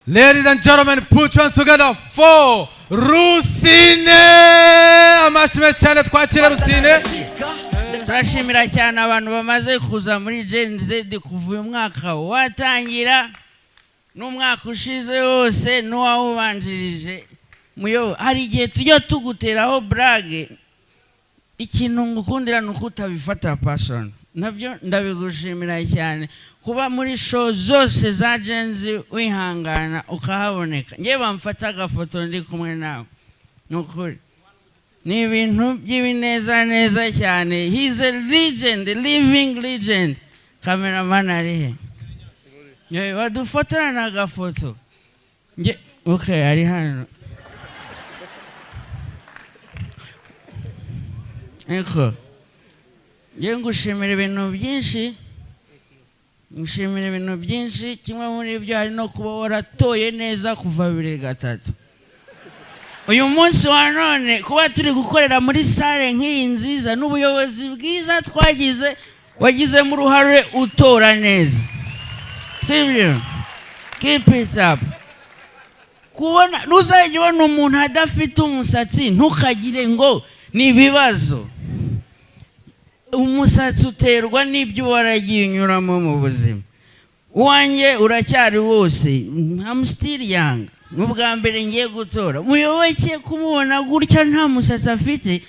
Ladies and gentlemen, put your hands together for Rusine. Amashimwe cyane twakira Rusine. Turashimira cyane abantu bamaze kuza muri Gen Z kuva uyu mwaka watangira n'umwaka ushize wose n'uwawubanjirije. Muyo hari igihe tujya tuguteraho brage ikintu ngukundira nuko utabifata passion. Nabyo ndabigushimira cyane kuba muri show zose za Gen Z wihangana ukahaboneka. Ngiye bamfata agafoto ndi kumwe nawe. Nukuri ni ibintu by'ibineza neza cyane. He's a legend, a living legend. Cameraman ari he? Wadufotora agafoto. Okay, ari hano. Eko. Ngiye ngushimira ibintu byinshi. Ngushimira ibintu byinshi, kimwe muri byo hari no kuba waratoye neza kuva 2003. Uyu munsi wa none kuba turi gukorera muri sale nk'iyi nziza n'ubuyobozi bwiza twagize, wagize mu ruhare utora neza. Sibyo? Keep it up. Kubona nuzajye ubona umuntu adafite umusatsi ntukagire ngo ni ibibazo. Umusatsi uterwa n'ibyo waragiye unyuramo mu buzima. Uwanjye uracyari wose. I'm still young. N'ubwa mbere ngiye gutora. Muyoboke kumubona gutya nta musatsi afite.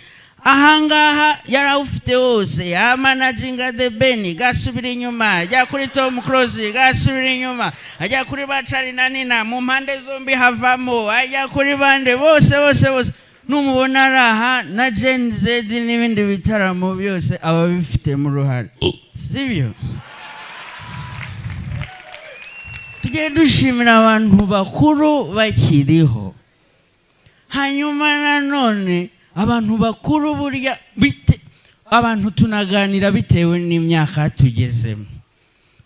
Ahangaha yarawufite wose. Yamanaginga The Ben gasubira inyuma. Ajya kuri Tom Close gasubira inyuma. Ajya kuri Bacari na Nina mu mpande zombi havamo. Ajya kuri bande bose. Numubona araha na Gen Z n'ibindi bitaramo byose ababifite mu ruhare. Sibyo? Tujye dushimira abantu bakuru bakiriho. Hanyuma nanone abantu bakuru burya abantu tunaganira bitewe n'imyaka tugezemo.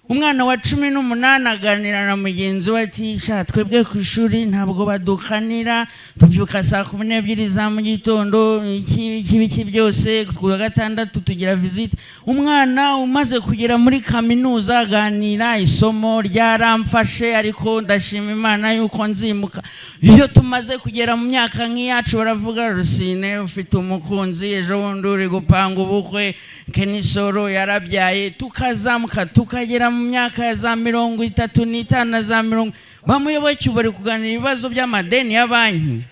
Umwana wa 18 aganira na mugenzi we ati sha twebwe ku ishuri ntabwo badukanira tubyuka saa 12 za mu gitondo iki byose ku gatandatu tugira visit. Umwana umaze kugera muri kaminuza aganira isomo ryaramfashe ariko ndashima Imana yuko nzimuka. Iyo tumaze kugera mu myaka nk'iyacu baravuga Rusine ufite umukunzi ejo bundi uri gupanga ubukwe Kenisoro yarabyaye tukazamuka tukagera mu myaka ya za 35 na za 40 bamuyoboke bari kuganira ibibazo by'amadeni ya banki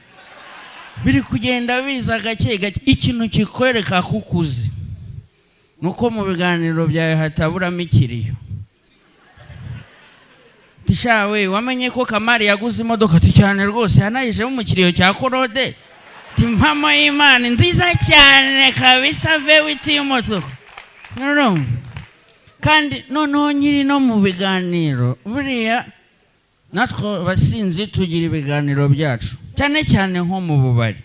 biri kugenda biza gake gake. Ikintu kikwereka kukuze nuko mu biganiro byawe hataburamo ikiriyo. Tishawe wamenye ko Kamari yaguze imodoka cyane rwose yanayije mu kiriyo cya Korode. Timpamo y'Imana nziza cyane kabisa vewiti y'umutuku. Nurumva kandi noneho nyiri no mu biganiro buriya natwe basinzi tugira ibiganiro byacu cyane cyane nko mu bubari.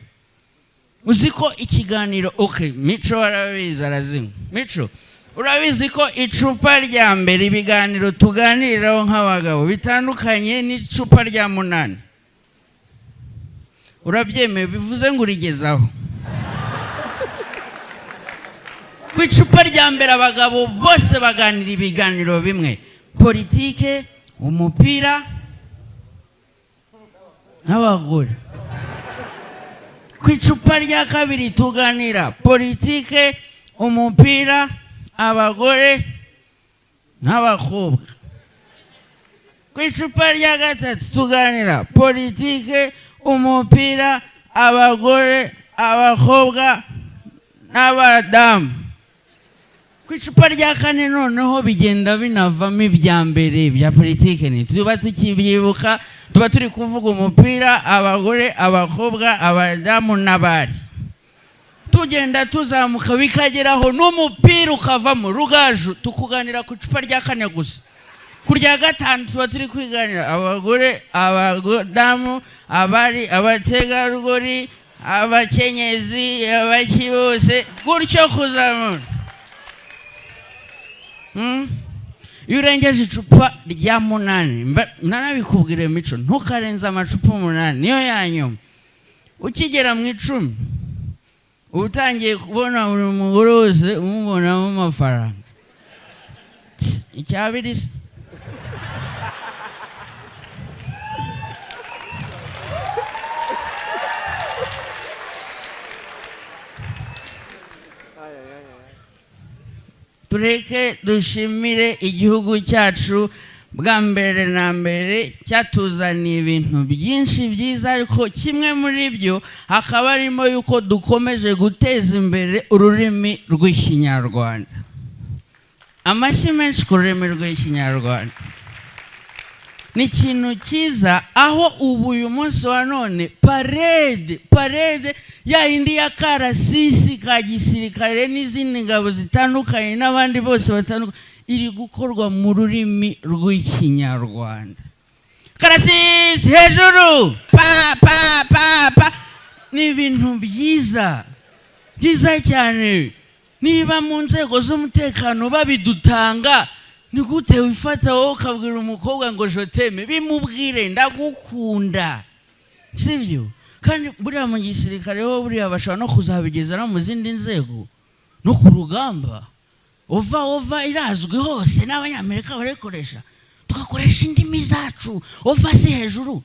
Uziko ikiganiro okay Mico arabizi arazinywa. Mico urabizi ko icupa rya mbere ibiganiro tuganiriraho nk'abagabo bitandukanye n'icupa rya 8. Urabyemeye bivuze ngo urigezaho. Ku icupa rya mbere abagabo bose baganira ibiganiro bimwe. Politike, umupira n'abagore. Ku icupa rya kabiri tuganira politike, umupira, abagore n'abakobwa. Ku icupa rya gatatu tuganira politike, umupira, abagore, abakobwa n'abadamu. Ku icupa rya kane noneho bigenda binavamo ibya mbere bya politike ni tuba tukibyibuka tuba turi kuvuga umupira, abagore, abakobwa, abadamu n'abari. Tugenda tuzamuka bikageraho n'umupira ukavamo rugaju tukuganira ku icupa rya kane gusa. Ku rya gatanu tuba turi kwiganira abagore, abadamu, abari, abategarugori, abakenyezi, abaki bose gutyo kuzamura. Iyo urengeje icupa rya 8 nanabikubwire Mico ntukarenza amacupa 8 niyo yanyuma. Ukigera mu 10 utangiye kubona buri mugore wose umubonamo amafaranga. Icyabiri tureke dushimire igihugu cyacu bwa mbere na mbere cyatuzaniye ibintu byinshi byiza, ariko kimwe muri byo hakaba arimo yuko dukomeje guteza imbere ururimi rw'ikinyarwanda. Amashyi menshi ku rurimi rw'ikinyarwanda ni ikintu cyiza, aho ubu uyu munsi wa none parede ya indi ya karasisi ka gisirikare n'izindi ngabo zitandukanye n'abandi bose batandukanye iri gukorwa mu rurimi rw'ikinyarwanda. Karasisi hejuru, pa pa pa pa, ni ibintu byiza cyane. Niba mu nzego z'umutekano babidutanga, ni gute wifata wowe ukabwira umukobwa ngo joteme? Bimubwire ndagukunda, sibyo? Kandi buriya mu gisirikare ho buriya bashobora no kuzabigeza no mu zindi nzego, no ku rugamba. Ova irazwi hose, n'abanyamerika barikoresha, tugakoresha indimi zacu. Ova si hejuru.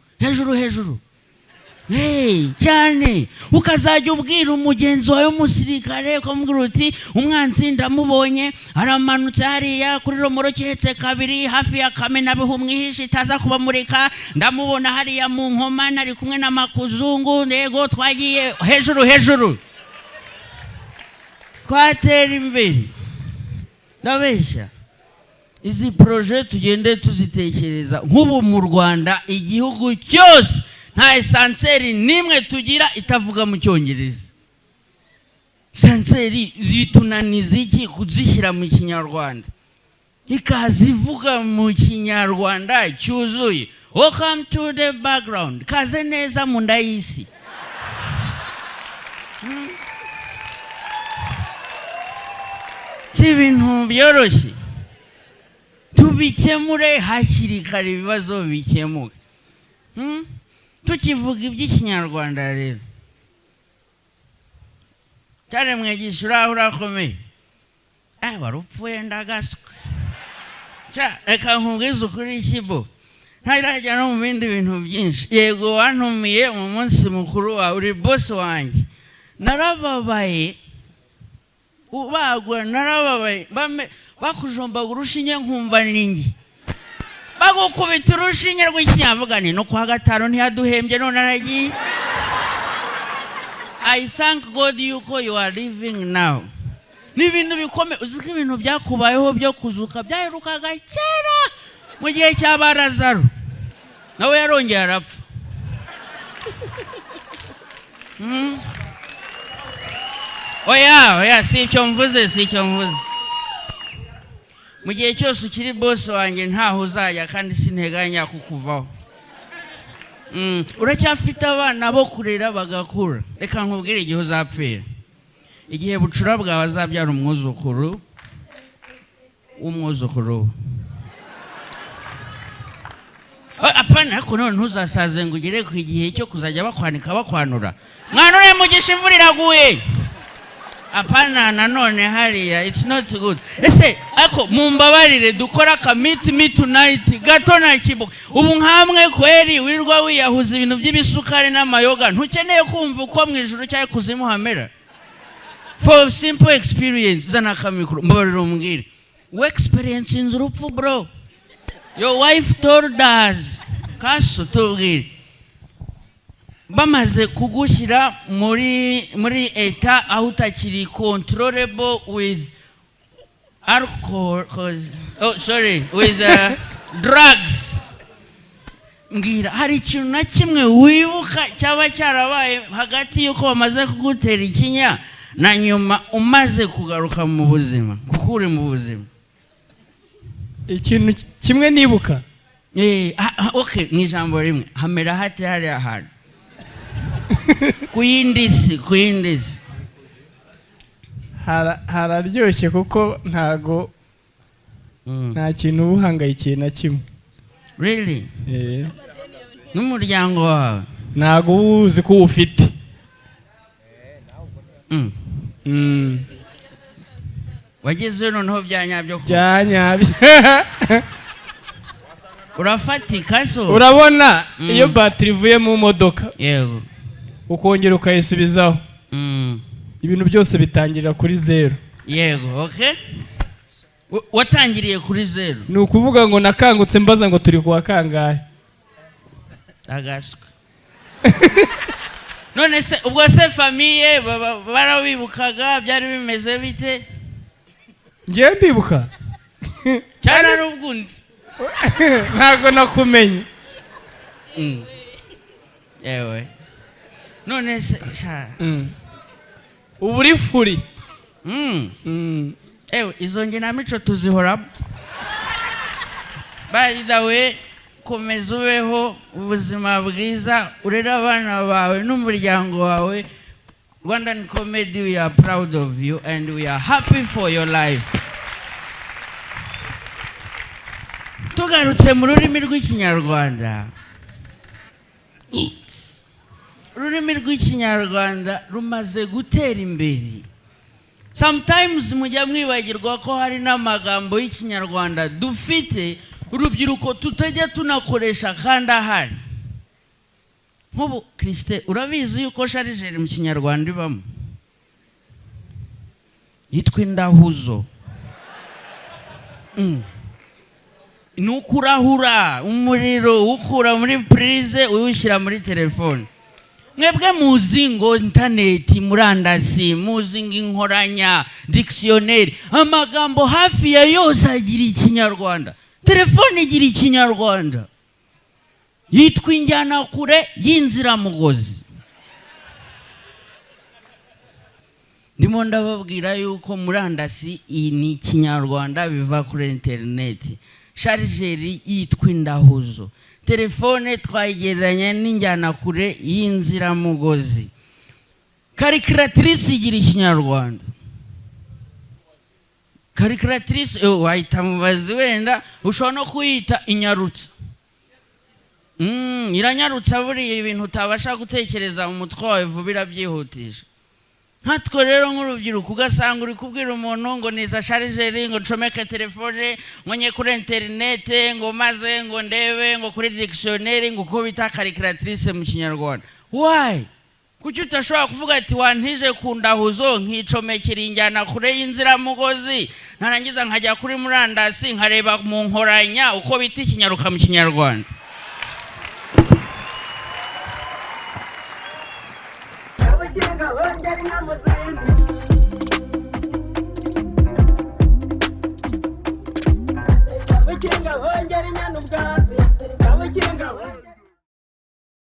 Cyane ukazajya ubwira umugenzi wawe w'umusirikare ukamubwira uti umwanzi ndamubonye aramanutse hariya kuri romoro cyetse kabiri hafi ya Kamenabihu mwihishe itaza kubamurika, ndamubona hariya mu nkomane ari kumwe n'amakuzungu, nego twagiye hejuru. Twatera imbere. Ndabeshya izi proje tugende tuzitekereza. Nk'ubu mu Rwanda igihugu cyose nta esanseri nimwe tugira itavuga mu Cyongereza. Esanseri zitunaniza iki kuzishyira mu Kinyarwanda? Ikazivuga mu Kinyarwanda cyuzuye. Welcome to the background. Kaze neza mu nda y'isi. Si ibintu byoroshye. Tubikemure hakiri kare, ibibazo bikemuke. Tukivuga iby'ikinyarwanda rero, cyane mwigisha urakomeye. Warupfuye ndagaswe. Reka nkubwize ukuri Kibo, ntarajya no mu bindi bintu byinshi. Yego wantumiye mu munsi mukuru wawe, uri boss wanjye. Narababaye, ubagwa narababaye. Bakujombaga urushinge nkumva ningi. Bagukubita urushinge rw'ikinyavugane no kwa gatano ntiyaduhembye none aragiye. I thank God yuko you are living now. Ni ibintu bikomeye. Uziko ibintu byakubayeho byo kuzuka byaherukaga kera mu gihe cya Lazaro, nawe yarongeye arapfa. Oya si icyo mvuze. Mu gihe cyose ukiri boss wanjye ntaho uzajya, kandi sinteganya kukuvaho. Uracyafite abana bo kurera bagakura. Reka nkubwire igihe uzapfira. Igihe bucura bwawe azabyara umwuzukuru w'umwuzukuru. Apana, ariko none ntuzasaze ngo ugere ku igihe cyo kuzajya bakwanika bakwanura. Mwanure mugisha imvura iraguye. Apana, nanone hariya it's not good. Ese ako mumbabarire dukora ka meet me tonight gato na Kibo. Ubu nkamwe kweri wirirwa wiyahuza ibintu by'ibisukari n'amayoga, ntukeneye kumva uko mu ijuru cyangwa kuzimu hamera. For simple experience, zana kamikro mbabarire umbwire. We experience inzurupfu bro. Your wife told us. Kaso tubwire. Bamaze kugushyira muri eta aho utakiri controllable with alcohol, with drugs. Mbwira, hari ikintu na kimwe wibuka cyaba cyarabaye hagati yuko bamaze kugutera ikinya na nyuma umaze kugaruka mu buzima, kuko uri mu buzima? Ikintu kimwe nibuka. Okay, ni ijambo rimwe. Hamera hati hari ahantu. Kuyindisi. Hararyoshye kuko ntago nta kintu uhangayikiye na kimwe. Really? N'umuryango wawe ntago uzi ko ufite. Wageze noneho byanyabyo ko byanyabyo. Urafatika so. Urabona iyo battery ivuye mu modoka, yego, ukongera ukayisubizaho, ibintu byose bitangirira kuri zero. Yego, okay. watangiriye kuri 0. ni ukuvuga ngo nakangutse mbaza ngo turi kuwa kangahe agashwa none se ubwo se famiye barawibukaga byari bimeze bite ngiye mbibuka cyane n'ubwunzi ntago nakumenye ewe none se sha ubu uri furi ewe izo ngenamico tuzihoramo by the way komeza ubeho ubuzima bwiza urera abana bawe n'umuryango wawe. Rwandan Comedy, we are proud of you and we are happy for your life. Tugarutse mu rurimi rw'ikinyarwanda, ururimi rw'ikinyarwanda rumaze gutera imbere. Sometimes mujya mwibagirwa ko hari n'amagambo y'ikinyarwanda dufite urubyiruko tutajya tunakoresha kandi ahari. Nk'ubu Christe urabizi yuko sharijeri mu kinyarwanda ibamo yitwa indahuzo. Nukurahura umuriro ukura muri prize uyushyira muri telefone. Mwebwe muzi ngo internet, murandasi, muzi ngo inkoranya, dictionnaire, amagambo hafi ya yose agira ikinyarwanda. Telefone igira ikinyarwanda. Yitwa injyana kure y'inziramugozi. Ndimo ndababwira yuko murandasi ni ikinyarwanda biva kuri internet. Chargeri yitwa indahuzo. Telefone twayigereranya n'injyana kure y'inziramugozi. Calculatrice igira ikinyarwanda. Calculatrice wahita mubazi wenda ushobora no kuyita inyarutsa. Iranyarutsa buriya ibintu utabasha gutekereza mu mutwe wawe vuba irabyihutisha. Nkatwe rero nk'urubyiruko ugasanga uri kubwira umuntu ngo niza chargeri ngo ncomeke telefone ngo nye kuri internet ngo maze ngo ndebe ngo kuri dictionnaire ngo uko bita calculatrice mu kinyarwanda. Why? Kuki utashobora kuvuga ati wantije ku ndahuzo nkicomekera injyana kure y'inziramugozi narangiza nkajya kuri murandasi nkareba mu nkoranya uko bita ikinyaruka mu kinyarwanda. Wikinga wongera inyana